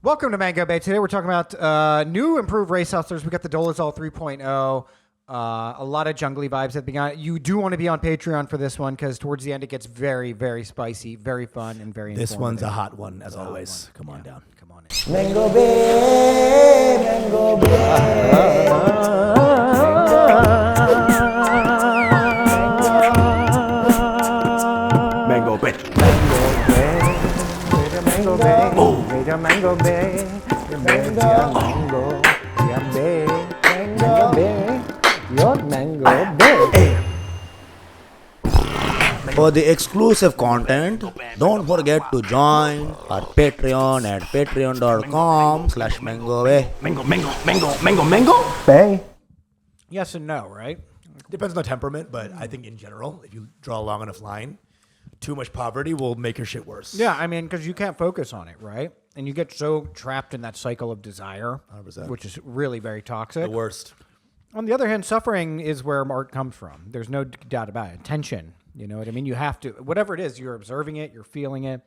Welcome to Mango Bay. Today we're talking about new improved race hustlers. We got the Dolezal 3.0. A lot of jungly vibes at the beginning. You do want to be on Patreon for this one because towards the end it gets very, very spicy, very fun, and very This informative. one's a hot one, as always. Come on down. Come on in. Mango Bay, Mango Bay. Mango Bay. Mango Bay, Mango Bay, Mango Bay, Mango Bay, your Mango Bay. For the exclusive content, don't forget to join our Patreon at patreon.com/MangoBay. Mango. Bay. Yes and no, right? Depends on the temperament, but I think in general, if you draw a long enough line, too much poverty will make your shit worse. Yeah, I mean, because you can't focus on it, right? And you get so trapped in that cycle of desire, 100%. which is really very toxic. The worst. On the other hand, suffering is where art comes from. There's no doubt about it. Tension, you know what I mean? You have to, whatever it is, you're observing it, you're feeling it.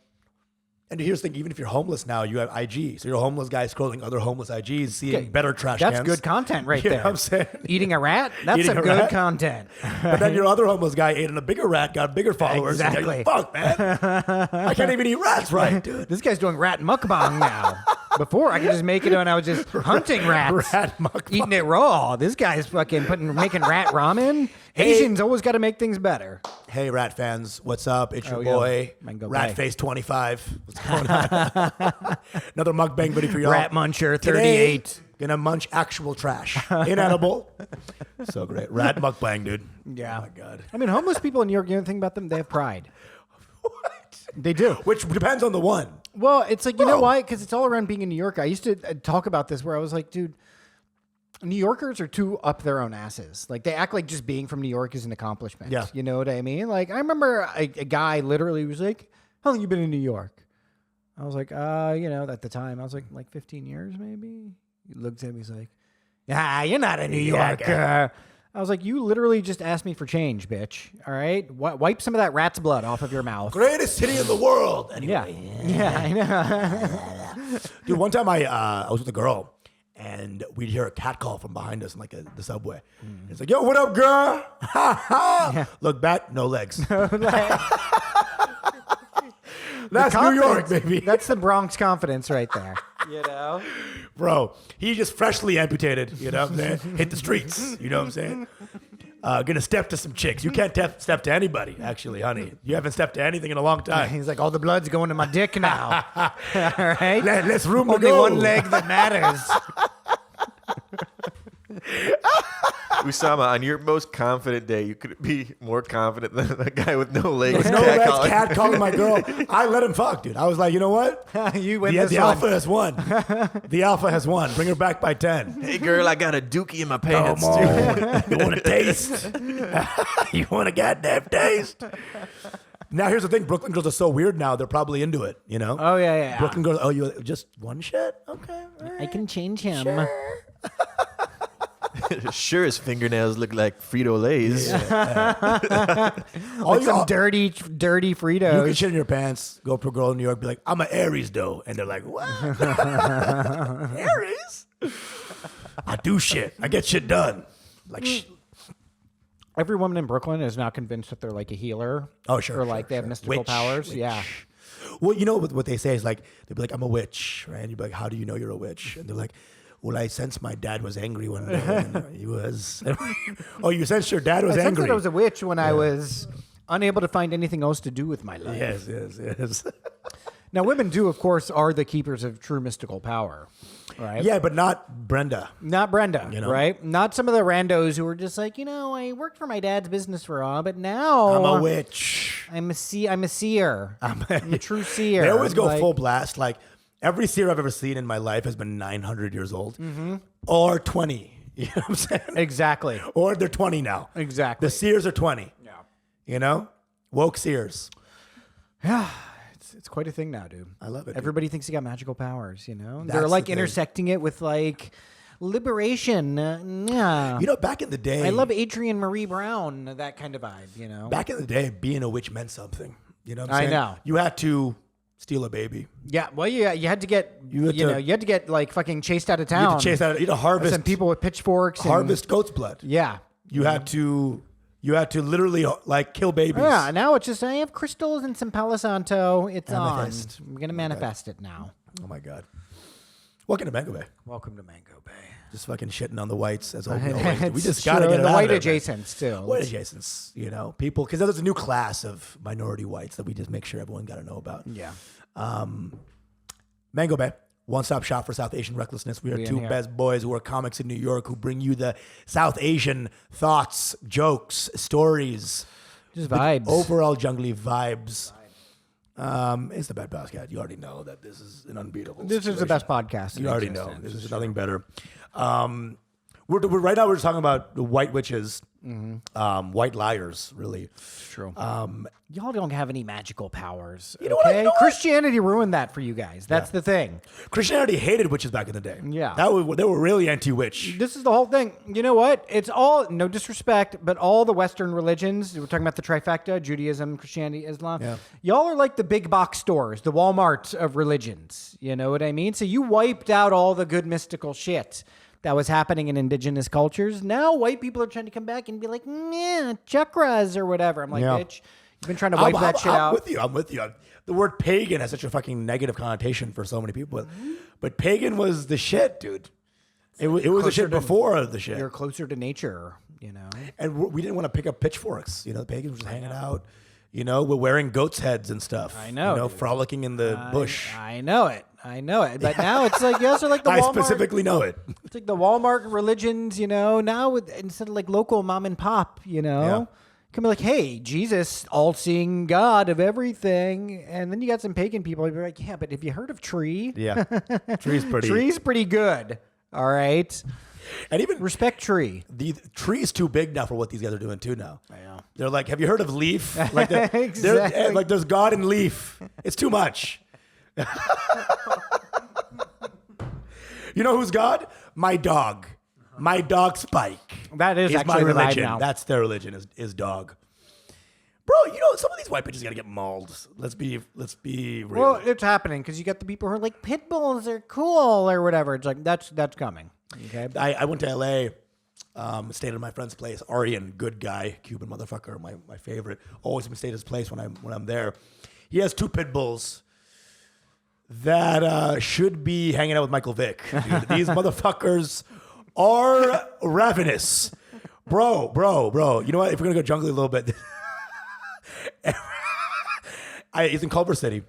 And here's the thing, even if you're homeless now, you have IG. So you're a homeless guy scrolling other homeless IGs, seeing Okay, better trash That's cans. good content right You know there. what I'm saying? Eating a rat? That's Eating some a good rat? content. But then your other homeless guy ate in a bigger rat, got bigger followers. and you're Exactly. like, fuck, man. I can't even eat rats right, dude. This guy's doing rat mukbang now. Before, I could just make it when I was just hunting rats. Rat mukbang. Eating it raw. This guy's fucking making rat ramen. Hey. Asians always got to make things better. Hey, rat fans, what's up? It's your Oh, yeah. boy, Mango Rat Bay. Face 25. What's going on? Another mukbang video for y'all. Rat muncher, Today, 38. gonna munch actual trash. Inedible. So great. Rat mukbang, dude. Yeah. Oh, my God. I mean, homeless people in New York, you know the thing about them? They have pride. What? They do. Which depends on the one. Well, it's like, you know Whoa. why? Because it's all around being a New Yorker. I used to talk about this where I was like, dude, New Yorkers are too up their own asses. Like, they act like just being from New York is an accomplishment. Yeah. You know what I mean? Like, I remember a guy literally was like, how long you been in New York? I was like, you know, at the time, I was like 15 years maybe. He looked at me, he's like, you're not a New Yorker. I was like, you literally just asked me for change, bitch. All right? Wipe some of that rat's blood off of your mouth. Greatest city in the world. Anyway. Yeah, I know. Dude, one time I was with a girl, and we'd hear a cat call from behind us in like the subway. It's like, yo, what up, girl? Ha ha. Look back, no legs. That's New York, baby. That's the Bronx confidence right there. You know? Bro, he just freshly amputated, you know what I'm saying? Hit the streets, you know what I'm saying? Gonna step to some chicks. You can't step to anybody, actually, honey. You haven't stepped to anything in a long time. He's like, all the blood's going to my dick now. All right? Let's room to Only go. one leg that matters. Usama, on your most confident day, you could be more confident than a guy with no legs. No legs, cat calling my girl. I let him fuck, dude. I was like, you know what? You win The this alpha one. has won. The alpha has won. Bring her back by 10. Hey, girl, I got a dookie in my pants. Come on. You want a taste? You want a goddamn taste? Now, here's the thing. Brooklyn girls are so weird now. They're probably into it, you know? Oh, yeah. Brooklyn girls, oh, you just one shit? Okay. All I right. can change him. Sure, his fingernails look like Frito-Lays. All Like some you dirty You can Fritos. shit in your pants, go up to a girl in New York, be like, I'm an Aries, though. And they're like, what? Aries? I do shit. I get shit done. Like, Every woman in Brooklyn is now convinced that they're like a healer. oh, sure. Or like sure, they have sure. mystical Witch, powers. witch. Yeah. Well, you know what they say is like, they'll be like, I'm a witch, right? And you'd be like, how do you know you're a witch? And they're like, well, I sense my dad was angry one day. And he was. Oh, you sensed your dad was I sensed angry? that I was a witch when I was unable to find anything else to do with my life. Yes. Now, women do, of course, are the keepers of true mystical power, right? Yeah, but not Brenda. Not Brenda, You know? right? Not some of the randos who were just like, you know, I worked for my dad's business for a while, but now I'm a witch. I'm a seer. I'm a true seer. They always go Like, full blast. Like, every seer I've ever seen in my life has been 900 years old or 20. You know what I'm saying? Exactly. Or they're 20 now. Exactly. The seers are 20. Yeah. You know? Woke seers. Yeah. It's quite a thing now, dude. I love it, dude. Everybody thinks you got magical powers, you know? That's They're like the thing. intersecting it with like liberation. Yeah. You know, back in the day. I love Adrienne Marie Brown, that kind of vibe, you know? Back in the day, being a witch meant something. You know what I'm I saying? know. You had to steal a baby. Yeah, well, you had to get you had to get like fucking chased out of You town. had to chase out. You had to harvest Some people with pitchforks. harvest goat's blood. Yeah, You had to literally like kill babies. Yeah, now it's just I have crystals and some Palo Santo. It's Amethyst. on. We're gonna manifest it now. Oh my God. Welcome to Mango Bay. Welcome to Mango Bay. Just fucking shitting on the whites as always. We just True, gotta get it the out white of there, man. adjacents too. White adjacents, people, because there's a new class of minority whites that we just make sure everyone got to know about. Yeah. Mango Bay, one-stop shop for South Asian recklessness. We are We in two here. best boys who are comics in New York who bring you the South Asian thoughts, jokes, stories, Just vibes. overall jungly vibes. It's the Bad Podcast. You already know that this is an unbeatable. This is the situation. best podcast. in You already existence. know. This is nothing better. We're right now. We're just talking about the white witches, white liars. Really, True. Y'all don't have any magical powers. know what? okay? You know what? Christianity ruined that for you guys. That's the thing. Christianity hated witches back in the day. Yeah. they were really anti-witch. This is the whole thing. You know what? It's all, no disrespect, but all the Western religions, we're talking about the trifecta, Judaism, Christianity, Islam. Yeah. Y'all are like the big box stores, the Walmart of religions. You know what I mean? So you wiped out all the good mystical shit that was happening in indigenous cultures. Now white people are trying to come back and be like, yeah, chakras or whatever. I'm like, Yeah. bitch, you've been trying to wipe that shit out. I'm with you. The word pagan has such a fucking negative connotation for so many people, but pagan was the shit, dude. It was the Closer shit to- before the shit. You're closer to nature, you know? And we didn't want to pick up pitchforks. The pagans were just hanging out. We're wearing goats' heads and stuff. I know, dude. Frolicking in the bush. I know it. But now it's like, yes, are like the I Walmart. specifically know it. It's like the Walmart religions, now instead of like local mom and pop, Yeah. can be like, hey, Jesus, all-seeing God of everything. And then you got some pagan people. You'd be like, yeah, but have you heard of Tree? Yeah, tree's pretty. Tree's pretty good. All right. And even Respect Tree. the tree is too big now for what these guys are doing too now. I know. They're like, have you heard of Leaf? Like, Exactly. like there's God in Leaf. It's too much. You know who's God? My dog. My dog Spike. That is my actually the vibe religion. now. That's their religion is dog. Bro, some of these white bitches gotta get mauled. Let's be real. Well, it's happening because you got the people who are like, pit bulls are cool or whatever. It's like, that's coming. Okay. I went to LA, stayed at my friend's place. Arian, good guy, Cuban motherfucker, my favorite. Always stay at his place when I'm there. He has 2 pit bulls that should be hanging out with Michael Vick. Dude. These motherfuckers are ravenous. Bro. You know what? If we're gonna go jungly a little bit, he's in Culver City.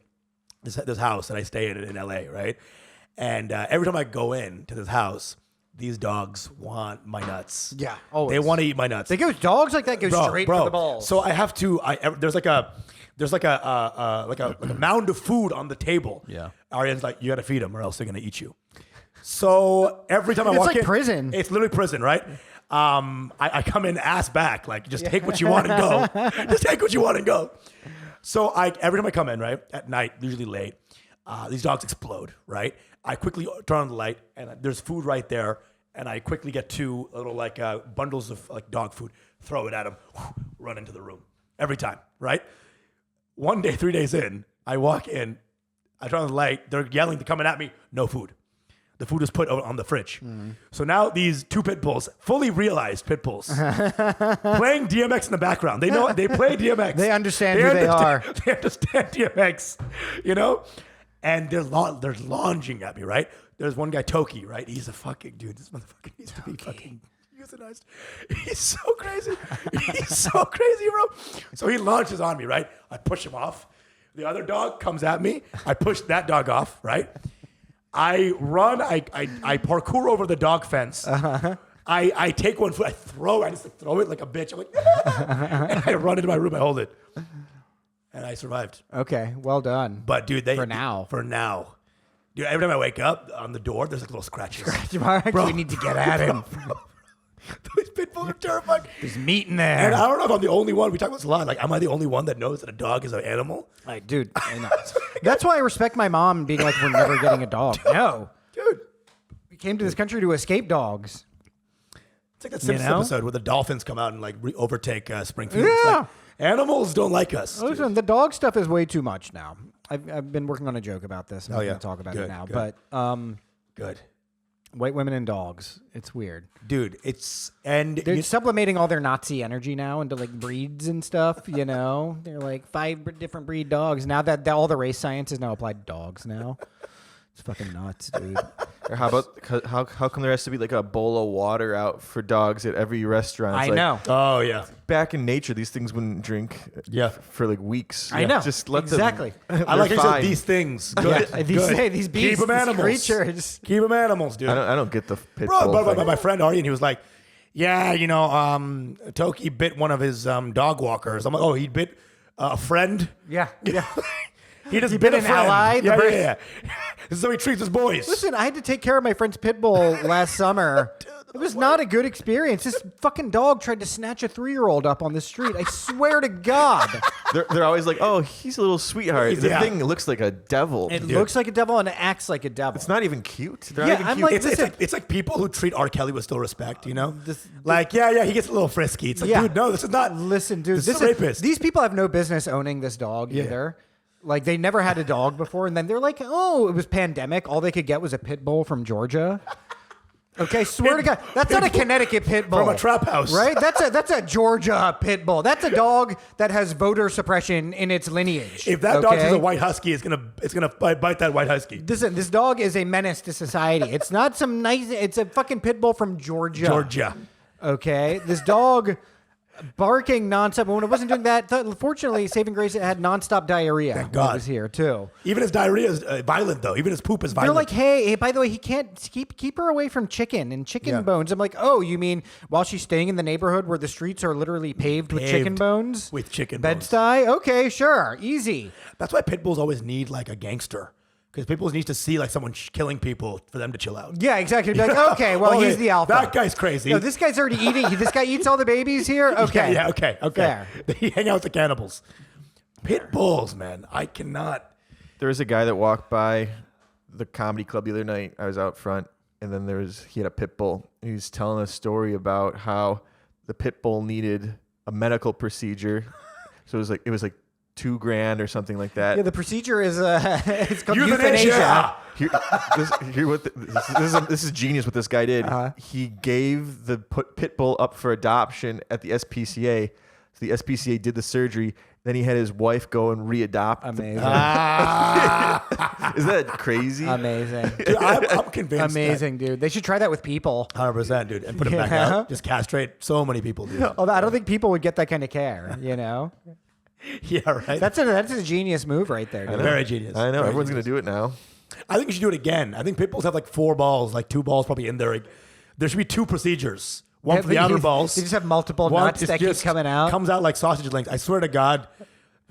This house that I stay in LA, right? And every time I go in to this house, these dogs want my nuts. Yeah, always. They want to eat my nuts. They go dogs like that go straight for the balls. So I have to. There's like a mound of food on the table. Yeah. Arian's like, you got to feed them or else they're gonna eat you. So every time I It's walk like in, prison. It's literally prison, right? I come in ass back, like just take what you want and go. Just take what you want and go. So every time I come in, right at night, usually late, these dogs explode, right? I quickly turn on the light and there's food right there, and I quickly get 2 little bundles of dog food, throw it at them, run into the room every time, right? One day, 3 days in, I walk in, I turn on the light, they're yelling, they're coming at me, no food. The food is put on the fridge. So now these 2 pit bulls, fully realized pit bulls, playing DMX in the background. They know they play DMX. They understand who they are. They understand DMX, and they're lunging at me, right? There's one guy, Toki, right? He's a fucking dude. This motherfucker needs to be fucking euthanized. He's so crazy. He's so crazy, bro. So he launches on me, right? I push him off. The other dog comes at me. I push that dog off, right? I run. I parkour over the dog fence. I take one foot. I just throw it like a bitch. I'm like, and I run into my room. I hold it, and I survived. Okay, well done. But dude, For now. Dude, every time I wake up on the door, there's like little scratches. We need to get at him. These pit bulls are terrifying. There's meat in there. And I don't know if I'm the only one. We talk about this a lot. Like, am I the only one that knows that a dog is an animal? Like, dude, I know. That's why I respect my mom being like, we're never getting a dog. No. Dude. We came to this country to escape dogs. It's like that Simpsons know? episode where the dolphins come out and overtake Springfield. It's Yeah. like, animals don't like us. Listen, the dog stuff is way too much now. I've been working on a joke about this. I'm not going to talk about it now. Good. But Good. white women and dogs. It's weird. Dude, They're sublimating all their Nazi energy now into like breeds and stuff, you know? They're like 5 different breed dogs. Now that all the race science is now applied to dogs now. It's fucking nuts, dude. Or how about how come there has to be like a bowl of water out for dogs at every restaurant? It's I like, know. Oh, yeah. Back in nature, these things wouldn't drink for like weeks. I know. Just let exactly. them. I like how you said fine. these things. Good. Yeah, these beasts, Keep them animals. creatures. Keep them animals, dude. I don't get the pit Bro, bull but thing. my friend Aryan, he was like, yeah, you know, Toki bit one of his dog walkers. I'm like, oh, he bit a friend? Yeah. Yeah. He just He bit bit a an friend. ally? Yeah, The yeah. This is how he treats his boys. Listen, I had to take care of my friend's pit bull last summer. It was not a good experience. This fucking dog tried to snatch a 3-year-old up on the street. I swear to God. They're always like, oh, he's a little sweetheart. The thing looks like a devil. It looks like a devil and it acts like a devil. It's not even cute. They're Yeah, not even I'm cute. like- It's like people who treat R. Kelly with still respect, you know? He gets a little frisky. It's like, dude, no, this is not. Listen, dude, This is a rapist. These people have no business owning this dog either. Like, they never had a dog before, and then they're like, oh, it was pandemic. All they could get was a pit bull from Georgia. Okay, swear to God, that's not a Connecticut pit bull. From a trap house. Right? That's a Georgia pit bull. That's a dog that has voter suppression in its lineage. If that dog is a white husky, it's gonna bite that white husky. Listen, this dog is a menace to society. It's not some nice, it's a fucking pit bull from Georgia. Georgia. Okay? This dog barking nonstop. When it wasn't doing that, fortunately, saving grace, it had nonstop diarrhea. Thank when God. it was here too. Even his diarrhea is violent, though. Even his poop is violent. They're like, hey, by the way, he can't keep her away from chicken and chicken bones. I'm like, oh, you mean while she's staying in the neighborhood where the streets are literally paved with chicken bones? With chicken bones. Bed-Stuy? Okay, sure. Easy. That's why pit bulls always need like a gangster. Because people need to see like someone killing people for them to chill out. Yeah, exactly. Like, okay, well, he's the alpha. That guy's crazy. No, this guy's already eating. This guy eats all the babies here? Okay. Yeah, okay. Fair. They hang out with the cannibals. Pit bulls, man. I cannot. There was a guy that walked by the comedy club the other night. I was out front, and then he had a pit bull. He was telling a story about how the pit bull needed a medical procedure. So it was like $2,000 or something like that. Yeah, the procedure is it's called Euthanasia. euthanasia. This is genius what this guy did. He gave the pit bull up for adoption at the SPCA. So the SPCA did the surgery. Then he had his wife go and readopt. Amazing. Is that crazy? Amazing. Dude, I'm convinced. Amazing, dude. They should try that with people. 100%, dude. And put them back Yeah. out. Just castrate so many people, dude. Although I don't think people would get that kind of care, you know? Yeah, right. That's a genius move right there, dude. Very genius. I know. Very Everyone's genius. going to do it now. I think you should do it again. I think pit bulls have like 4 balls, like 2 balls probably in there. There should be 2 procedures. One for the outer balls. They just have multiple One nuts that keep coming out. Comes out like sausage links. I swear to God,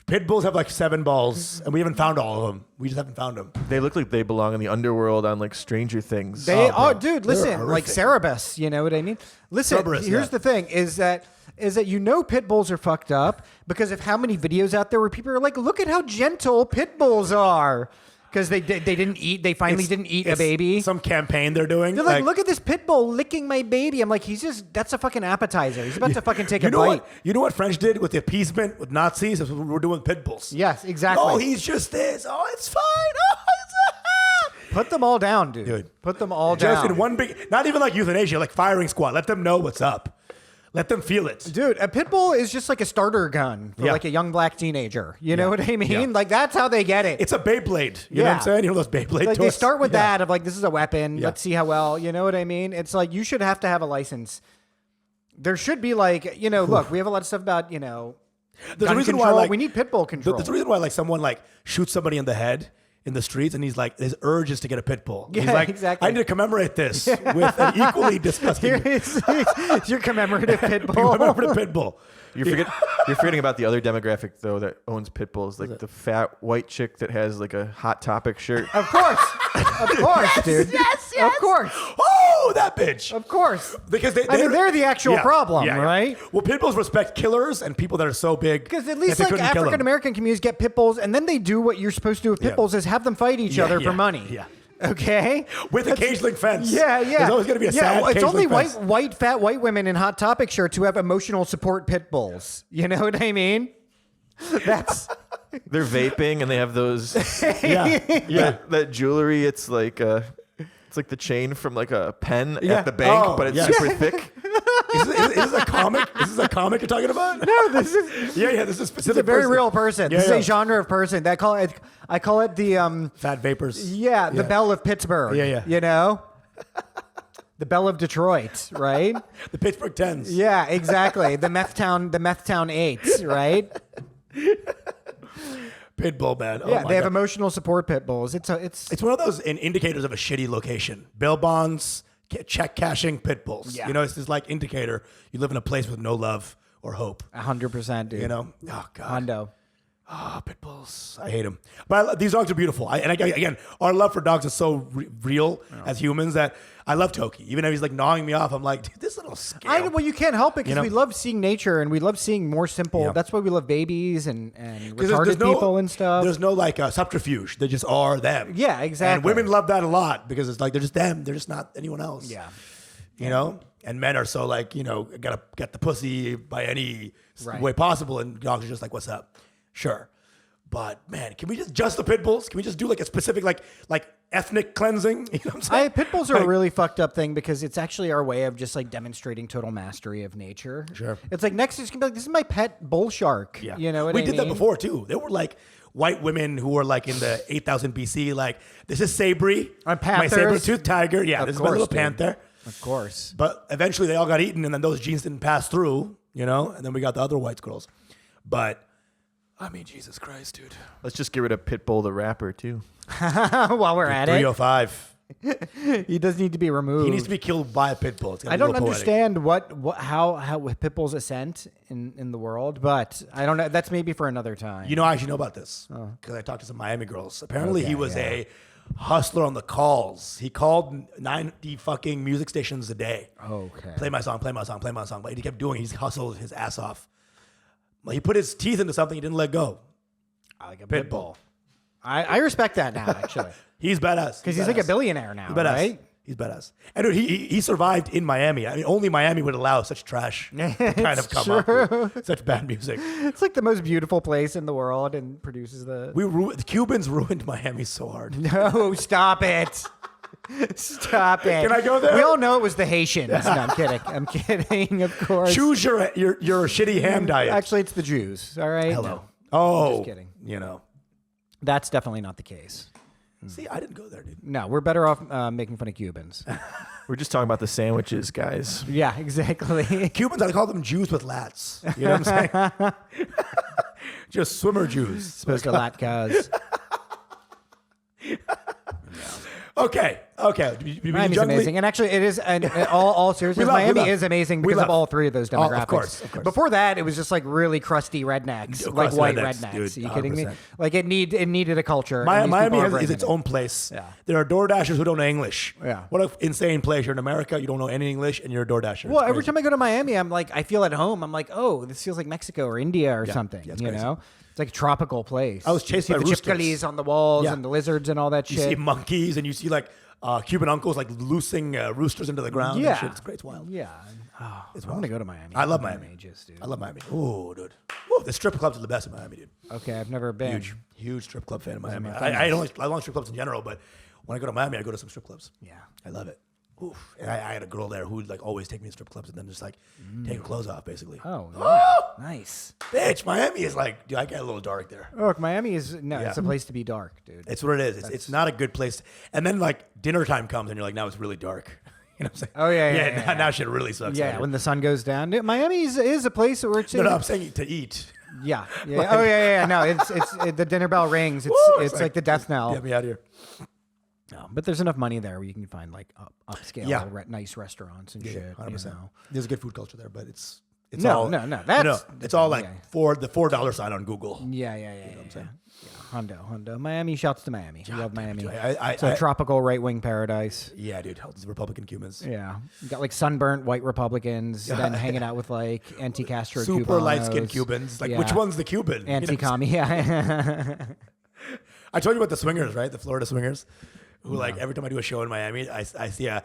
pit bulls have like 7 balls, and we haven't found all of them. We just haven't found them. They look like they belong in the underworld on like Stranger Things. They bro. are, dude. They're Listen, like horrific. Cerebus, you know what I mean? Listen, Cerberus, here's yeah. the thing: is that you know pit bulls are fucked up because of how many videos out there where people are like, "Look at how gentle pit bulls are," because they didn't eat. They finally didn't eat a It's baby. Some campaign they're doing. They're like, look at this pit bull licking my baby. I'm like, that's a fucking appetizer. He's about to fucking take you a know bite. what? You know what French did with the appeasement with Nazis? That's what we're doing with pit bulls. Yes, exactly. Oh, he's just this. Oh, it's fine. Oh, Put them all down, dude. Put them all just down. in one big, not even like euthanasia, like firing squad. Let them know what's up. Let them feel it. Dude, a pit bull is just like a starter gun for Yeah. like a young black teenager. You know Yeah. what I mean? Yeah. Like that's how they get it. It's a Beyblade. You know what I'm saying? You know those Beyblade Like toys? they start with Yeah. that of like, this is a weapon. Yeah. Let's see how well, you know what I mean? It's like, you should have to have a license. There should be like, look, we have a lot of stuff about, There's gun a reason control. why, like, we need pit bull control. There's a reason why, like, someone like shoots somebody in the head in the streets, and he's like, his urge is to get a pit bull. He's Yeah, like, exactly. I need to commemorate this with an equally disgusting Here's your commemorative pit bull. commemorative pit bull. You're forgetting about the other demographic though that owns pit bulls, like the fat white chick that has like a Hot Topic shirt. Of course. Of course, dude. Yes. Of course. Oh, that bitch. Of course. Because they're the actual problem, Yeah. right? Well, pit bulls respect killers and people that are so big. Because at that least they like couldn't kill 'em. African American communities get pit bulls, and then they do what you're supposed to do with pit Yeah. bulls is have them fight each other for yeah, money. yeah. Okay. With a cage link fence. Yeah. There's always going to be a sad well, it's cage only link fence. white fat white women in Hot Topic shirts who have emotional support pit bulls. You know what I mean? That's They're vaping and they have those Yeah. that jewelry. It's like the chain from like a pen Yeah. at the bank, Oh, but it's yes. super thick. Is this a comic? Is this a comic you're talking about? No, this is Yeah. This is a specific. it's a very person. real person. Yeah, This yeah. is a genre of person. I call it the Fat vapors. the Belle of Pittsburgh. Yeah, yeah. You know, the Belle of Detroit, right? The Pittsburgh Tens. Yeah, exactly. The meth town 8s, right? Pitbull, man. Oh Yeah, my they have God. emotional support pit bulls. It's It's one of those indicators of a shitty location. Bail bonds, check cashing pit bulls. Yeah. You know, it's this like indicator you live in a place with no love or hope. 100%, dude. You know? Oh, God. Hondo. Oh, pit bulls. I hate them. But these dogs are beautiful. Again, our love for dogs is so real as humans that I love Toki. Even though he's like gnawing me off, I'm like, dude, this little scale. Well, you can't help it because You know? we love seeing nature and we love seeing more simple. Yeah. That's why we love babies and 'Cause retarded people and stuff. There's no like subterfuge. They just are them. Yeah, exactly. And women love that a lot because it's like they're just them. They're just not anyone else. Yeah. You know? And men are so like, gotta get the pussy by any Right. way possible. And dogs are just like, what's up? Sure. But man, can we just the pit bulls? Can we just do like a specific like ethnic cleansing? You know what I'm saying? Pit bulls are a really fucked up thing because it's actually our way of just like demonstrating total mastery of nature. Sure. It's like next it's gonna be like, this is my pet bull shark. Yeah. You know what we I did that mean? before too. There were like white women who were like in the 8000 BC, like, this is Sabri, my panthers. saber-toothed tiger. Yeah, Of this is my course, little dude. panther. Of course. But eventually they all got eaten, and then those genes didn't pass through, and then we got the other white squirrels. But I mean, Jesus Christ, dude. Let's just get rid of Pitbull the rapper too. While we're at it, 305. he does need to be removed. He needs to be killed by a pit bull. It's gotta I be don't real poetic. understand how pit bulls ascent in the world, but I don't know. That's maybe for another time. I actually know about this because I talked to some Miami girls. Apparently, he was a hustler on the calls. He called 90 fucking music stations a day. Okay. Play my song, play my song, play my song. But he kept doing it. He hustled his ass off. He put his teeth into something he didn't let go. I like a Pit pit bull. bull. I respect that now, actually. He's badass. Because he's like a billionaire now, He's badass. right? He's badass. And dude, he survived in Miami. I mean, only Miami would allow such trash to kind of come up with such bad music. It's like the most beautiful place in the world and produces the... The Cubans ruined Miami so hard. No, stop it. Stop it. Can I go there? We all know it was the Haitians. No, I'm kidding. I'm kidding, of course. Choose your shitty ham diet. Actually, it's the Jews, all right? Hello. No. Oh, Just kidding. That's definitely not the case. See, I didn't go there, dude. No, we're better off making fun of Cubans. We're just talking about the sandwiches, guys. Yeah, exactly. Cubans, I call them Jews with lats. You know what I'm saying? Just swimmer Jews. Supposed to latkas. Okay. Miami's amazing, and actually, it is. And all seriousness, Miami is amazing because of all three of those demographics. Of course. Before that, it was just like really crusty rednecks, Of like course, white rednecks, rednecks. dude, Are you kidding me? 100%. Like it needed a culture. and these Miami people are is bringing its it. own place. Yeah. There are Door Dashers who don't know English. Yeah. What an insane place. You're in America, you don't know any English, and you're a Door Dasher. Well, It's every crazy. time I go to Miami, I'm like, I feel at home. I'm like, oh, this feels like Mexico or India or something. Yeah, it's you crazy. know, it's like a tropical place. I was chased you see by the roosters. chipkalis on the walls Yeah. and the lizards and all that You shit. see monkeys, and you see like Cuban uncles like loosing roosters into the ground. Yeah. And shit. It's great. It's wild. Yeah. Oh, I want to go to Miami. I love It's been Miami. ages, dude. I love Miami. Oh, dude. Woo, the strip clubs are the best in Miami, dude. Okay, I've never been. Huge strip club fan of Miami. my I don't strip clubs in general, but when I go to Miami, I go to some strip clubs. Yeah. I love it. Oof. And I had a girl there who would like always take me to strip clubs and then just like take her clothes off, basically. Oh, yeah. Nice. Bitch, Miami is like, dude, I get a little dark there. Look, Miami is it's Yeah. a place to be dark, dude. It's what it is. It's not a good place. And then like dinner time comes and you're like, now it's really dark. You know what I'm saying? Oh, yeah. Now shit really sucks. Yeah, out here. when the sun goes down. Miami is a place where it's No, I'm saying to eat. yeah. Oh yeah. No, it's the dinner bell rings. It's Woo, it's like the death knell. Get me out of here. No, but there's enough money there where you can find like upscale, Yeah. nice restaurants and shit. 100%. You know? There's a good food culture there, but it's No. That's it's all like yeah. for the $4 sign on Google. Yeah. Hondo. Miami, shouts to Miami. We love Miami. dude, It's a tropical right-wing paradise. Yeah, dude. These Republican Cubans. Yeah. You got like sunburnt white Republicans, then hanging out with like anti-Castro Super light-skinned Cubanos. Cubans. Like, Yeah. which one's the Cuban? You know what I'm Anti-commie, yeah. I told you about the swingers, right? The Florida swingers. who like every time I do a show in Miami, I see a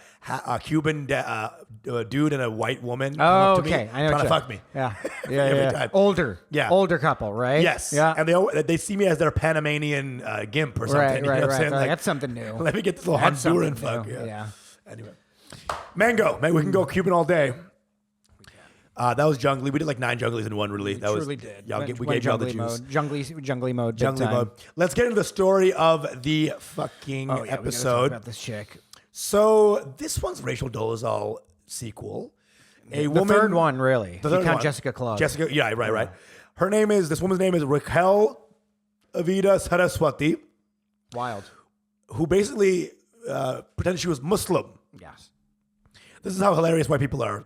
Cuban dude and a white woman come Oh, up to okay. me I know trying to what fuck me. Yeah. Every time. Older. Yeah. Older couple, right? Yes. Yeah. And they see me as their Panamanian gimp or something. Right, you know right, what I'm right. saying? Like, Like, that's something new. let me get this little That's Honduran something fuck. new. Yeah. Anyway. Mango. Man, we can go Cuban all day. That was jungly. We did like 9 junglies in one, really. That Truly was, did. Yeah, we Went gave you all the jungly juice. mode. Jungly mode. big Jungly time. mode. Let's get into the story of the fucking Oh, yeah, we gotta talk episode. about this chick. So this one's Rachel Dolezal sequel. A The woman. third one, really. The You third count one. Jessica Claus. Jessica, yeah, right. This woman's name is Raquel Avida Saraswati, Wild. who basically pretended she was Muslim. Yes. This is how hilarious white people are.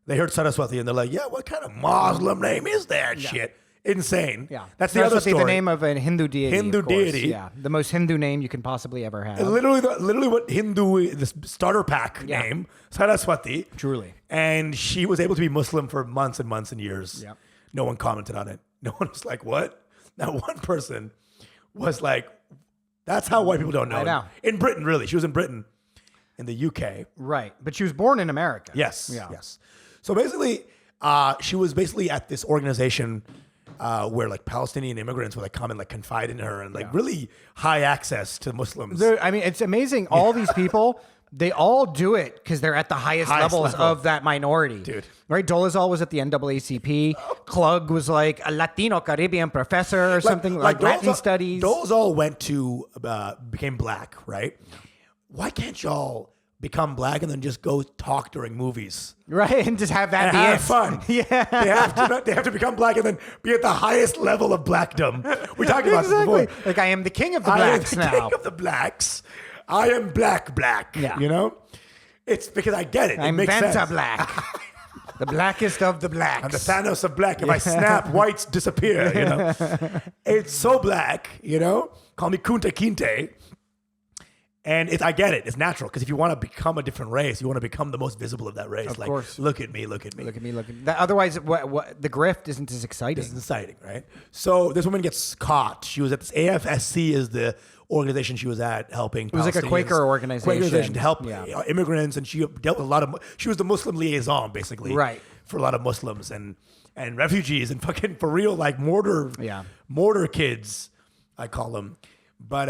They heard Saraswati and they're like, yeah, what kind of Muslim name is that shit? Insane. Yeah. That's the other Saraswati, story. the name of a Hindu deity. Hindu of course. deity. Yeah. The most Hindu name you can possibly ever have. Literally what Hindu, the starter pack name, Saraswati. Truly. And she was able to be Muslim for months and months and years. Yeah. No one commented on it. No one was like, what? Not one person was like, that's how white people don't know. I know. In Britain, really. She was in Britain. In the UK. Right. But she was born in America. Yes. Yeah. Yes. So basically, she was basically at this organization where like Palestinian immigrants would like come and like confide in her and like really high access to Muslims. I mean, it's amazing. All these people, they all do it because they're at the highest levels level. of that minority. Dude. Right? Dolezal was at the NAACP. Klug was like a Latino Caribbean professor or something, like Latin studies. Dolezal went to, became black, right? Why can't y'all become black and then just go talk during movies? Right? And just have that And be have it. fun. Yeah. They have to become black and then be at the highest level of blackdom. We talked about this Exactly. before. Like, I am the king of the I am blacks the now. king of the blacks. I am black. Yeah. You know? It's because I get it. It I'm makes Vanta sense. Black. The blackest of the blacks. I'm the Thanos of black. If I snap, whites disappear, you know? It's so black, you know? Call me Kunta Kinte. And I get it. It's natural. Because if you want to become a different race, you want to become the most visible of that race. Of like, course. look at me, look at me. Look at me, look at me. Otherwise, the grift isn't as exciting. It's exciting, right? So this woman gets caught. She was at this AFSC is the organization she was at helping. It was like a Quaker organization. To help Yeah. immigrants, and she dealt with a lot of. She was the Muslim liaison, basically, Right. for a lot of Muslims and refugees and fucking for real like mortar kids, I call them. But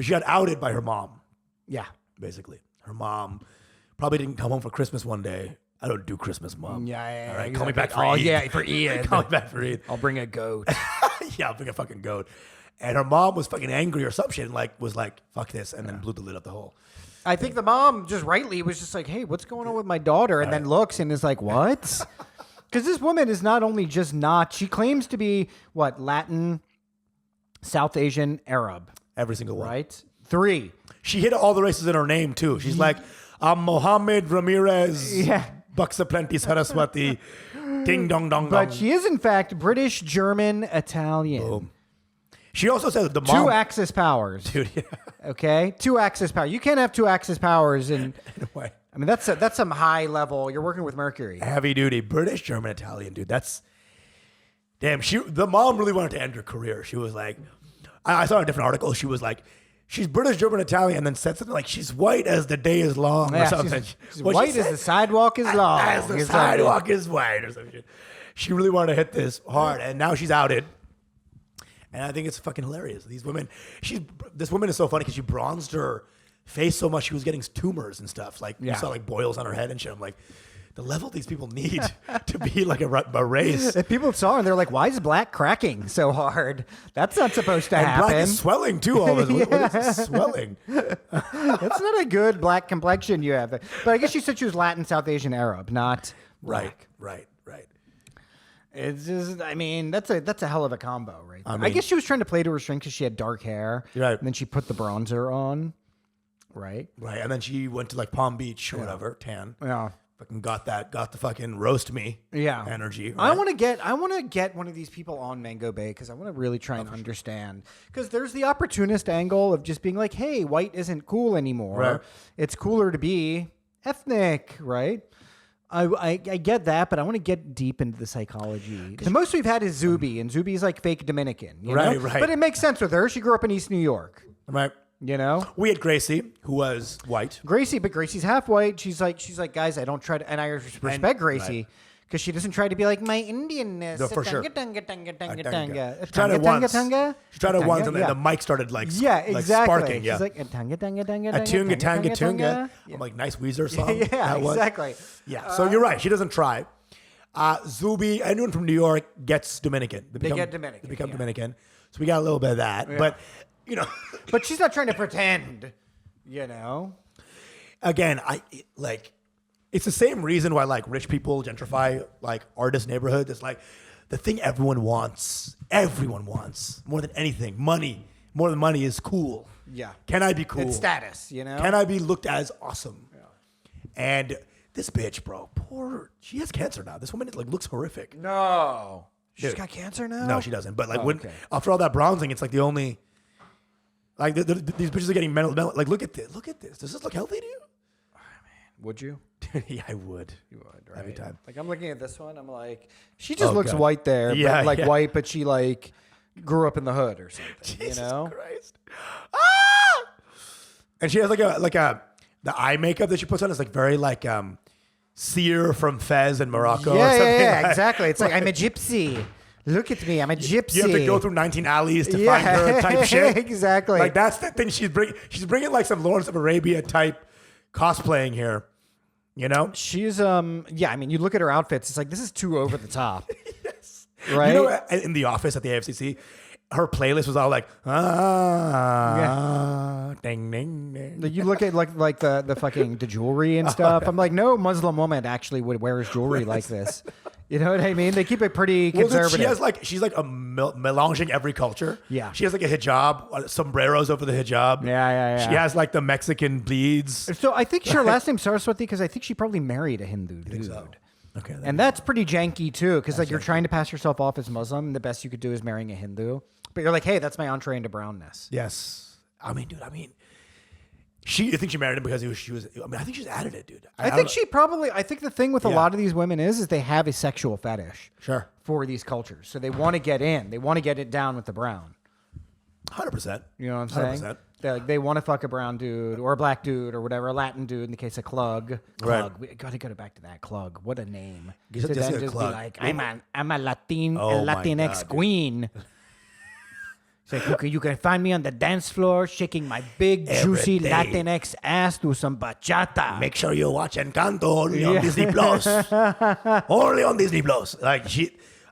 she got outed by her mom. Yeah. Basically, her mom probably didn't come home for Christmas one day. I don't do Christmas, Mom. Yeah. All right, call me back for Oh, Eid. yeah, for Eid. Call me back for Eid. I'll bring a goat. Yeah, I'll bring a fucking goat. And her mom was fucking angry or some shit and like was like, fuck this, and then blew the lid up the hole. I think the mom just rightly was just like, hey, what's going on with my daughter? And then looks and is like, what? Because this woman is not only just not, she claims to be, what, Latin, South Asian, Arab, Every single one. right? 3. She hit all the races in her name too. She's like, I'm Mohammed Ramirez. Yeah. Buxa Plenty Saraswati. Ding dong dong But dong. she is, in fact, British, German, Italian. Boom. She also said the mom. 2 Axis powers. Dude, yeah. Okay? 2 Axis powers. You can't have 2 Axis powers. And In a way. I mean, that's some high level. You're working with Mercury. Heavy duty. British, German, Italian, dude. That's. Damn, the mom really wanted to end her career. She was like, I saw a different article. She was like, she's British, German, Italian, and then said something like, she's white as the day is long or Yeah, something. she's What she white as said? the sidewalk is long. As the Is that- sidewalk is white or something. She really wanted to hit this hard, and now she's outed. And I think it's fucking hilarious. These women, this woman is so funny because she bronzed her face so much she was getting tumors and stuff. Like you Yeah. saw like boils on her head and shit. I'm like, the level these people need to be like a race. If people saw her and they're like, why is black cracking so hard? That's not supposed to And happen. black is swelling too. All of this. What is this swelling? That's not a good black complexion you have. But I guess she said she was Latin, South Asian, Arab, not black. Right. It's just, I mean, that's a hell of a combo, right? I mean- guess she was trying to play to her strength because she had dark hair. Right. And then she put the bronzer on, right? Right. And then she went to like Palm Beach or whatever, tan. Yeah. Fucking got the fucking roast me energy. I right? want to get one of these people on Mango Bay because I want to really try and understand. Because there's the opportunist angle of just being like, hey, white isn't cool anymore. Right. It's cooler to be ethnic, right? I get that, but I want to get deep into the psychology. The most we've had is Zuby, and Zuby's like fake Dominican. You Right, know? right. But it makes sense with her. She grew up in East New York. Right. You know, We had Gracie, who was white. Gracie, but Gracie's half white. She's like, guys, I don't try to, and I respect Gracie because she doesn't try to be like my Indianness. No, for sure. Tunga. She tried it once. Tunga. She tried it once, and then Yeah. the mic started like, Yeah, like exactly. sparking. Yeah. She's like, tunga. A tunga. I'm like, nice Weezer song. Yeah, that was. exactly. Yeah. So you're right. She doesn't try. Zuby, anyone from New York gets Dominican. They get Dominican, They become yeah. Dominican. So we got a little bit of that. But, you know, But she's not trying to pretend, you know? again, it's the same reason why like rich people gentrify like artist neighborhoods. It's like the thing everyone wants more than anything. Money, more than money is cool. Yeah. Can I be cool? It's status, you know? Can I be looked as awesome? Yeah. And this bitch, bro, she has cancer now. This woman like looks horrific. No. She's Dude. got cancer now? No, she doesn't. But like okay. after all that bronzing, it's like the only like these bitches are getting mental. Like look at this. Does this look healthy to you? Would you? Yeah, I would. You would, right? Every time. Like I'm looking at this one, I'm like, she just looks God. white there, Yeah, but like yeah. white, but she like grew up in the hood or something, Jesus you know? Christ. Ah! And she has the eye makeup that she puts on is like very like Seer from Fez in Morocco. or Yeah, something yeah, like- exactly. It's like I'm a gypsy. Look at me, I'm a gypsy. You have to go through 19 alleys to find her type shit. Exactly. Like that's the thing she's bringing like some Lawrence of Arabia type cosplaying here. You know? She's yeah, I mean, you look at her outfits, it's like this is too over the top. Yes. Right? You know, in the office at the AFCC, her playlist was all like, ding, ding, ding. Like, you look at like the fucking the jewelry and stuff. I'm like, no Muslim woman actually would wear his jewelry like this. You know what I mean? They keep it pretty Well, dude, conservative. she's like melanging every culture. Yeah. She has like a hijab, sombreros over the hijab. Yeah. She has like the Mexican bleeds. So I think her last name's Saraswati because I think she probably married a Hindu dude. So. Okay. And that's pretty janky too, because like you're trying to pass yourself off as Muslim, and the best you could do is marrying a Hindu. But you're like, hey, that's my entree into brownness. Yes. I mean, dude. You think she married him because she was? I mean, I think she's added it, dude. I think she probably. I think the thing with a Yeah. lot of these women is they have a sexual fetish. Sure. For these cultures, so they want to get in. They want to get it down with the brown. 100%. You know what I'm saying? 100%. They want to fuck a brown dude or a black dude or whatever, a Latin dude in the case of Clug. Right. Clug. We got to go back to that Clug. What a name. Just To then a just Clug. be like, I'm a Latin, Oh my Latinx God, dude. queen. It's like, you can find me on the dance floor shaking my big, Every juicy day. Latinx ass to some bachata. Make sure you watch Encanto only on Disney Plus. Only on Disney Plus. Like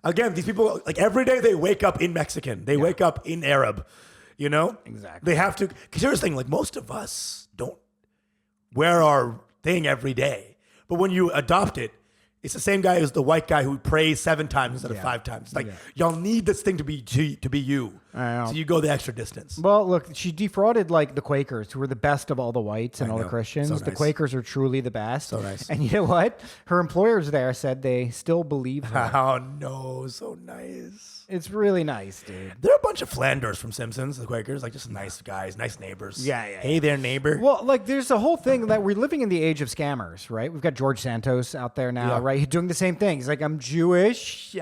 again, these people like every day they wake up in Mexican. They wake up in Arab. You know? Exactly. They have to. Because here's the thing: like most of us don't wear our thing every day, but when you adopt it, it's the same guy as the white guy who prays 7 times instead of 5 times. It's like y'all need this thing to be you. I know. So you go the extra distance. Well, look, she defrauded like the Quakers, who were the best of all the whites and I all the know. Christians. So The nice. Quakers are truly the best. So nice. And you know what? Her employers there said they still believe her. Oh no, so nice. It's really nice, dude. They're a bunch of Flanders from Simpsons, the Quakers, like just nice guys, nice neighbors. Yeah. Hey there, neighbor. Well, like there's a whole thing that we're living in the age of scammers, right? We've got George Santos out there now, Yeah. right? He's doing the same thing. He's like, I'm Jewish.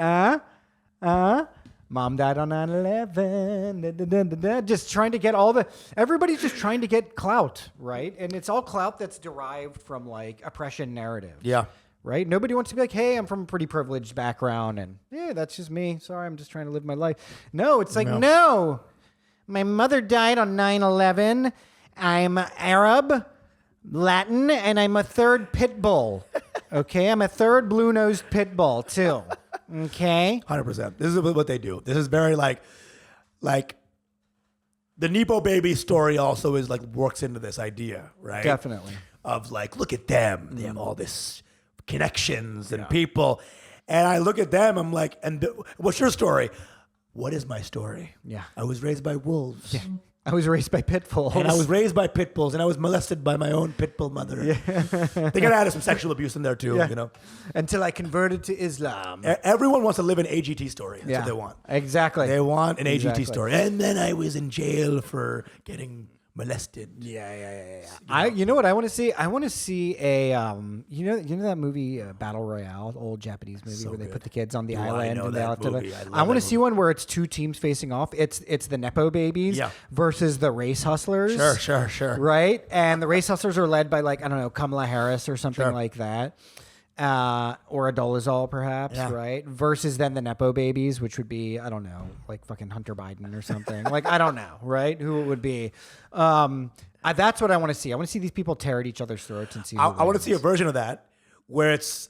Mom died on 9/11. Da, da, da, da, da. Just trying to get everybody's just trying to get clout, right? And it's all clout that's derived from like oppression narratives. Yeah. Right? Nobody wants to be like, hey, I'm from a pretty privileged background and yeah, that's just me. Sorry, I'm just trying to live my life. No, it's like, no. My mother died on 9/11. I'm Arab, Latin, and I'm a third pitbull. Okay? I'm a third blue-nosed pitbull, too. Okay? 100%. This is what they do. This is very like the Nepo baby story also is like works into this idea, right? Definitely. Of like, look at them. They have all this connections and people. And I look at them, I'm like, what's your story? What is my story? Yeah. I was raised by wolves. Yeah. I was raised by pitbulls. And I was raised by pit bulls, and I was molested by my own pit bull mother. Yeah. They gotta add some sexual abuse in there too, Yeah. you know. Until I converted to Islam. Everyone wants to live an AGT story. That's what they want. Exactly. They want an Exactly. AGT story. And then I was in jail for getting molested. Yeah. You know what I want to see? I want to see a you know that movie Battle Royale, old Japanese movie So where they good. put the kids on the Do I island know and they that have to. movie? I love I want to that see movie. one where it's two teams facing off. It's the Nepo babies Yeah. versus the race hustlers. Sure. Right, and the race hustlers are led by like I don't know Kamala Harris or something Sure. like that. Or a Dolezal, perhaps, Yeah. right? Versus then the Nepo babies, which would be, I don't know, like fucking Hunter Biden or something. Like, I don't know, right? Who it would be. That's what I want to see. I want to see these people tear at each other's throats and see who I want to see a wins. version of that where it's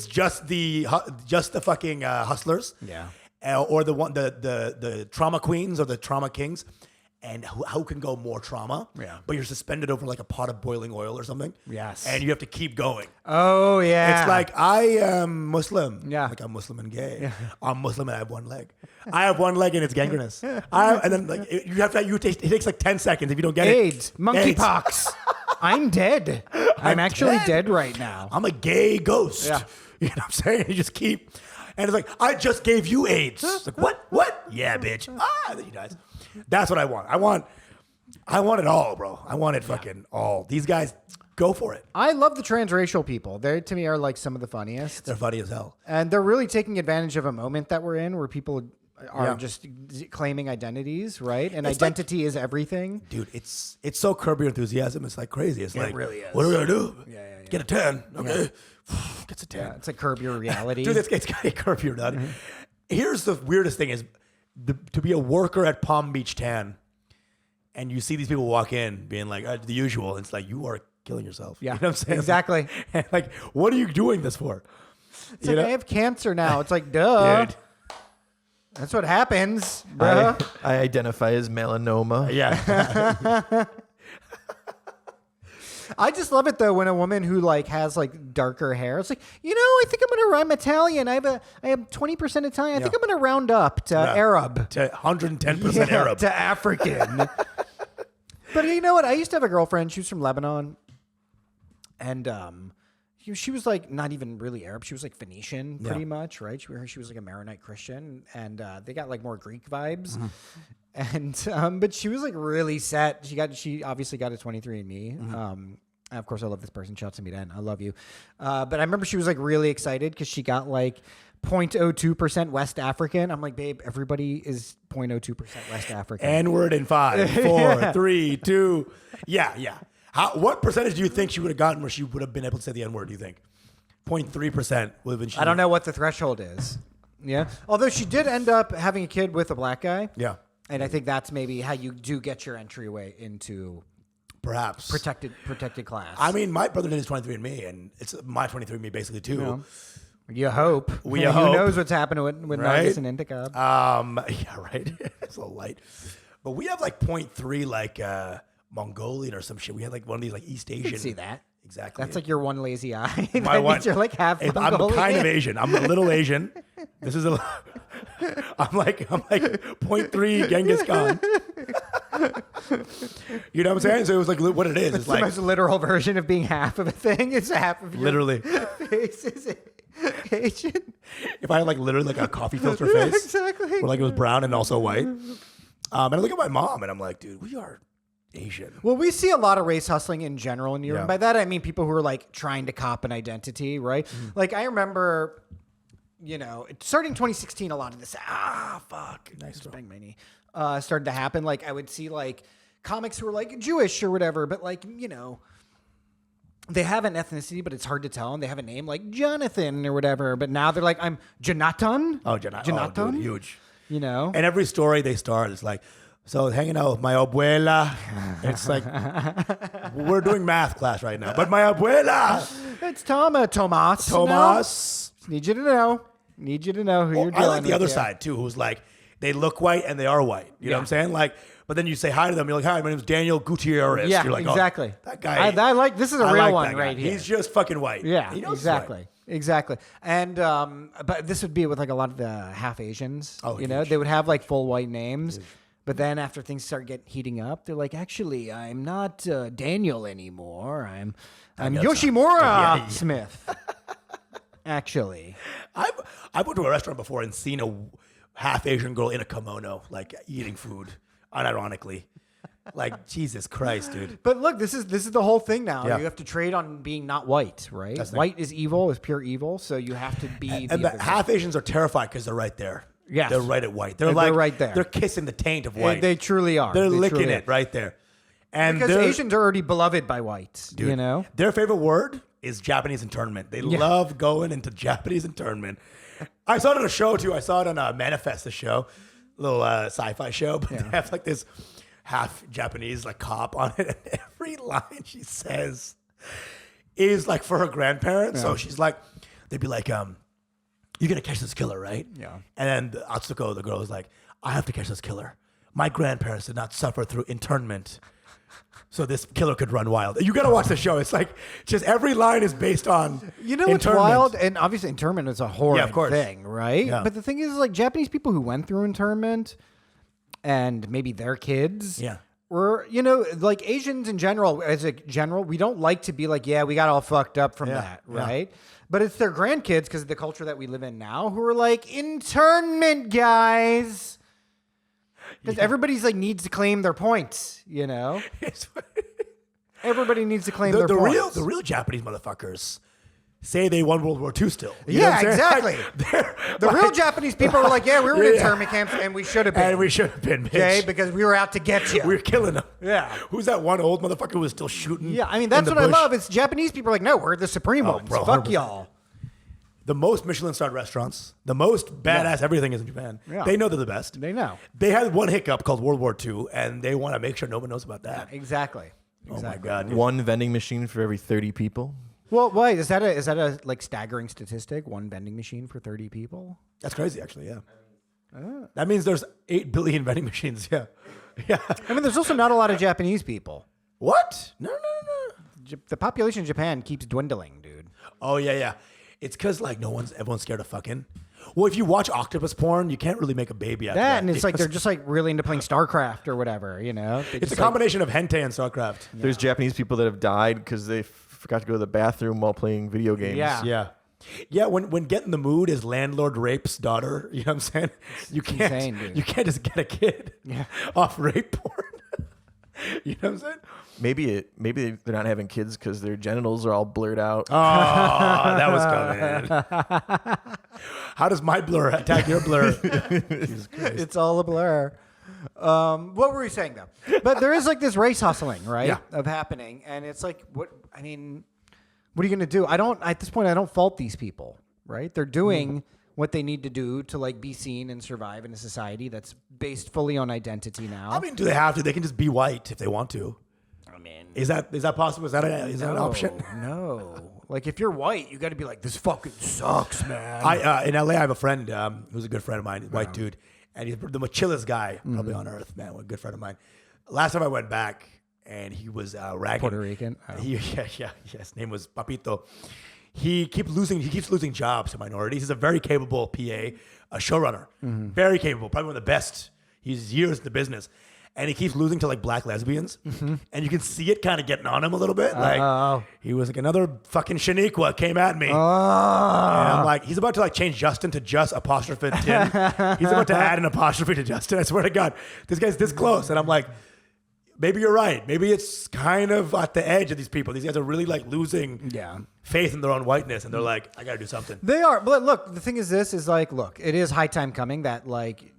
just the fucking hustlers. Yeah. Or the trauma queens or the trauma kings. And who can go more trauma? Yeah. But you're suspended over like a pot of boiling oil or something. Yes. And you have to keep going. Oh, yeah. It's like, I am Muslim. Yeah. Like, I'm Muslim and gay. I'm Muslim and I have one leg. I have one leg and it's gangrenous. And then like it takes like 10 seconds if you don't get AIDS, it. monkeypox. I'm dead. I'm actually dead right now. I'm a gay ghost. Yeah. You know what I'm saying? You just keep, and it's like, I just gave you AIDS. It's like, what? Yeah, bitch. And then he dies. That's what I want. I want it all, bro. I want it fucking all. These guys, go for it. I love the transracial people. They, to me, are like some of the funniest. They're funny as hell. And they're really taking advantage of a moment that we're in where people are Yeah. just claiming identities, right? And It's like- identity is everything. Dude, it's so Curb Your Enthusiasm. It's like crazy. It's like, really is. what are we gonna do? Yeah. Get a 10. Okay. Gets a 10. Yeah, it's like Curb Your Reality. Dude, it's got to Curb Your done. Here's the weirdest thing is to be a worker at Palm Beach Tan and you see these people walk in being like, the usual. It's like, you are killing yourself. Yeah, You know what I'm saying? exactly. And like, what are you doing this for? It's like, I have cancer now. It's like, duh. Dude. That's what happens, bro. I identify as melanoma. Yeah. I just love it though when a woman who like has like darker hair, it's like, I think I'm Italian. I have 20% Italian. I think I'm gonna round up to Arab. To 110% Yeah, Arab. to African. But you know what? I used to have a girlfriend. She was from Lebanon, and she was like not even really Arab. She was like Phoenician, pretty much, right? She was like a Maronite Christian, and they got like more Greek vibes. And but she was like really set. She obviously got a 23andMe. And of course, I love this person. Shout out to me, Dan. I love you. But I remember she was like really excited because she got like 0.02% West African. I'm like, babe, everybody is 0.02% West African. N-word in 5, 4, 3, 2. Yeah. What percentage do you think she would have gotten where she would have been able to say the N-word, do you think? 0.3% would have been. I don't know what the threshold is. Yeah. Although she did end up having a kid with a black guy. Yeah. And I think that's maybe how you do get your entryway into Perhaps. protected class. I mean, my brother did his 23andMe, and it's my 23andMe basically too. You hope. We Who hope. knows what's happening with Right? Nargis and Intikab. Yeah, right. It's a little light. But we have like 0.3 like Mongolian or some shit. We had like one of these like East Asian. I can see that. Exactly. That's like your one lazy eye. my That one. means you're like half I'm Mongolian. kind of Asian. I'm a little Asian. This is I'm like 0.3 Genghis Khan. You know what I'm saying? So it was like what it is. It's the like most literal version of being half of a thing. It's half of your literally. face is Asian. If I had like literally like a coffee filter face, Exactly. where like it was brown and also white. And I look at my mom and I'm like, dude, we are Asian. Well, we see a lot of race hustling in general in Europe. Yeah. By that, I mean people who are like trying to cop an identity, right? Like I remember, starting 2016, a lot of this, nice bang my knee, started to happen. Like I would see like comics who were like Jewish or whatever, but like, they have an ethnicity, but it's hard to tell. And they have a name like Jonathan or whatever. But now they're like, I'm Jonathan. Oh, Jonathan. Jonathan. Oh, dude, huge. And And every story they start is like, so hanging out with my abuela. It's like, we're doing math class right now. But my abuela. it's Tomas. Tomas. Need you to know who you're dealing I like the with other here. side too, who's like, they look white and they are white. You know what I'm saying? Like, but then you say hi to them. You're like, hi, my name's Daniel Gutierrez. Yeah, You're like, exactly. Oh, that guy. I like this is a I real like one that guy. right here. He's just fucking white. Yeah, He knows he's exactly. white. Exactly. And but this would be with like a lot of the half Asians. Oh, they huge. would have like full white names. But then after things start heating up, they're like, actually, I'm not Daniel anymore. I'm Yoshimura Smith. Actually. I went to a restaurant before and seen a half Asian girl in a kimono, like eating food, unironically. Like, Jesus Christ, dude. But look, this is the whole thing now. Yeah. You have to trade on being not white, right? That's the White is evil, is pure evil. So you have to be. And the the other half Asians are terrified because they're right there. Yes. They're right at white. They're They're like right there. They're kissing the taint of side. white. They truly are. They're They licking truly it are. right there. And Because Asians are already beloved by whites. dude, You know. their favorite word is Japanese internment. They love going into Japanese internment. I saw it on a show too. I saw it on Manifest, the show, little sci-fi show. But they have like this half Japanese like cop on it, and every line she says is like for her grandparents. So she's like, they'd be like, "You're gonna catch this killer, right?" Yeah. And then Atsuko, the girl, is like, "I have to catch this killer. My grandparents did not suffer through internment, so this killer could run wild." You gotta watch the show. It's like just every line is based on You know what's internment. wild? And obviously internment is a horrid Yeah, of course. thing, right? Yeah. But the thing is, like, Japanese people who went through internment and maybe their kids Yeah. were, you know, like Asians in general, we don't like to be like, yeah, we got all fucked up from Yeah, that, yeah. right? But it's their grandkids, because of the culture that we live in now, who are like, internment, guys. Because everybody's like needs to claim their points, you know? Everybody needs to claim their points. The real Japanese motherfuckers say they won World War II still. You know Yeah, what I'm saying? exactly. They're The real like- Japanese people are like, yeah, we were in Yeah. internment camps and we should have been. And we should have been, bitch. Okay, because we were out to get you. We're killing them. Yeah. Who's that one old motherfucker who was still shooting? Yeah, I mean, that's in what the I bush? love. It's Japanese people are like, no, we're the supreme ones. bro, Fuck 100%. y'all. The most Michelin-starred restaurants, the most badass everything is in Japan. Yeah. They know they're the best. They know. They had one hiccup called World War II, and they want to make sure no one knows about that. Exactly. Oh my God. dude. One vending machine for every 30 people. Well, wait, is that a like staggering statistic? One vending machine for 30 people? That's crazy, actually, yeah. That means there's 8 billion vending machines, yeah. Yeah. I mean, there's also not a lot of Japanese people. What? No. The population of Japan keeps dwindling, dude. Oh, yeah. It's because, like, everyone's scared of fucking. Well, if you watch octopus porn, you can't really make a baby out of that. And it's like they're just like really into playing StarCraft or whatever, you know? They It's a just, combination of hentai and StarCraft. There's Japanese people that have died because they forgot to go to the bathroom while playing video games. Yeah. Yeah, when Get in the Mood is landlord rapes daughter, you know what I'm saying? You can't insane, dude. you can't just get a kid off rape porn. You know what I'm saying? Maybe they're not having kids because their genitals are all blurred out. Oh, that was coming. How does my blur attack your blur? Jesus Christ. It's all a blur. What were we saying though? But there is like this race hustling, right? Yeah. Of happening, and it's like, what are you gonna do? At this point, I don't fault these people, right? They're doing what they need to do to like be seen and survive in a society that's based fully on identity now. I mean, do they have to? They can just be white if they want to. I mean, Is that possible? Is that an option? No. Like if you're white, you got to be like, this fucking sucks, man. In LA, I have a friend who's a good friend of mine, white dude, and he's the chillest guy probably on earth, man. A good friend of mine. Last time I went back, and he was ragging. Puerto Rican. Oh. His name was Papito. He keeps losing jobs to minorities. He's a very capable PA, a showrunner, very capable, probably one of the best. He's years in the business. And he keeps losing to like black lesbians, and you can see it kind of getting on him a little bit. Like he was like another fucking Shaniqua came at me, and I'm like, he's about to like change Justin to just apostrophe Tim. He's about to add an apostrophe to Justin. I swear to God, this guy's this close, and I'm like, maybe you're right. Maybe it's kind of at the edge of these people. These guys are really like losing faith in their own whiteness, and they're like, I gotta do something. They are. But look, the thing is look, it is high time coming that like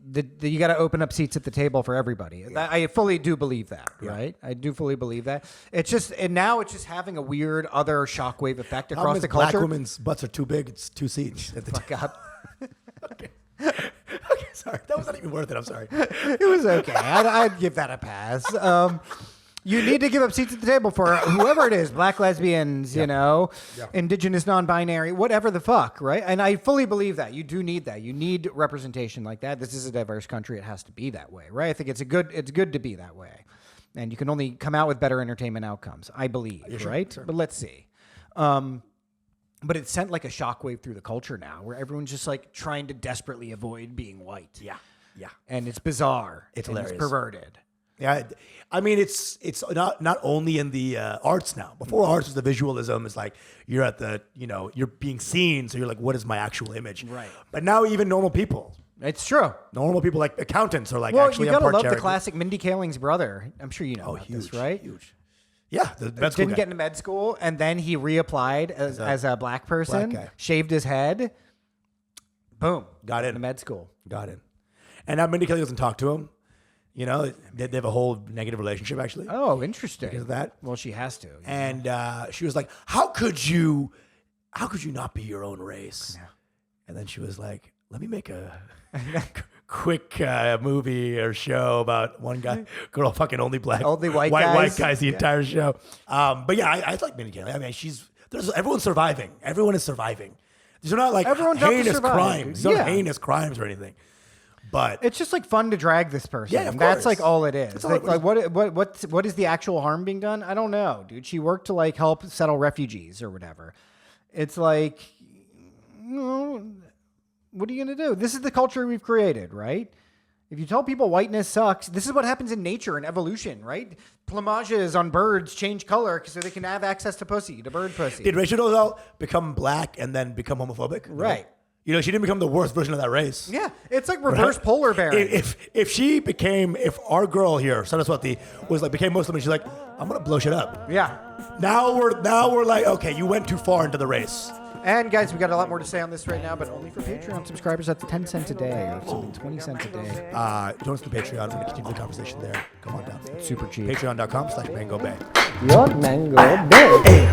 you got to open up seats at the table for everybody. I fully do believe that, right? I do fully believe that. It's just, and now it's just having a weird other shockwave effect across the culture. Black women's butts are too big. It's 2 seats. At the Fuck up. Okay, sorry. That was not even worth it. I'm sorry. It was okay. I'd give that a pass. You need to give up seats at the table for whoever it is, black lesbians, you know, indigenous, non-binary, whatever the fuck, right? And I fully believe that. You do need that. You need representation like that. This is a diverse country. It has to be that way, right? I think it's good to be that way. And you can only come out with better entertainment outcomes, I believe, right? Sure. But let's see. But it sent like a shockwave through the culture now where everyone's just like trying to desperately avoid being white. Yeah. And it's bizarre. It's and hilarious. It's perverted. Yeah, I mean, it's not only in the arts now. Before arts was the visualism. It's like you're being seen, so you're like, what is my actual image? Right. But now even normal people, It's true. Normal people like accountants are like Well, actually you gotta part love charity. the classic Mindy Kaling's brother. I'm sure you know about Huge, this, right? Huge. Yeah, the med school Didn't guy. get into med school, and then he reapplied as a black person, Black guy. shaved his head, boom, Got in. to med school. Got in. And now Mindy Kaling doesn't talk to him. You know, they have a whole negative relationship actually Oh, interesting. because of that. Well, she has to. And she was like, how could you not be your own race? Yeah. And then she was like, let me make a quick movie or show about one girl fucking only black, Only white white guys. guys the entire show. But yeah, I like Mindy Kaling. I mean, everyone's surviving. Everyone is surviving. These are not like Everyone's out to heinous survive, crimes. dude. These aren't Yeah. heinous crimes or anything. But It's just like fun to drag this person. Yeah, of That's course. like all it is. That's all it Like what is the actual harm being done? I don't know, dude. She worked to like help settle refugees or whatever. It's like, what are you gonna do? This is the culture we've created, right? If you tell people whiteness sucks, this is what happens in nature and evolution, right? Plumages on birds change color so they can have access to pussy, to bird pussy. did Rachel Dolezal become black and then become homophobic? Right. You know, she didn't become the worst version of that race. Yeah, it's like reverse polar bear. If our girl here, Saraswati, became Muslim and she's like, I'm gonna blow shit up. Yeah. Now we're like, okay, you went too far into the race. And guys, we got a lot more to say on this right now, but only for Patreon subscribers. That's 10 cents a day or something, 20 cents a day. Join us on Patreon. We're gonna continue the conversation there. Come on down. Super cheap. Patreon.com/MangoBay. Your mango bay.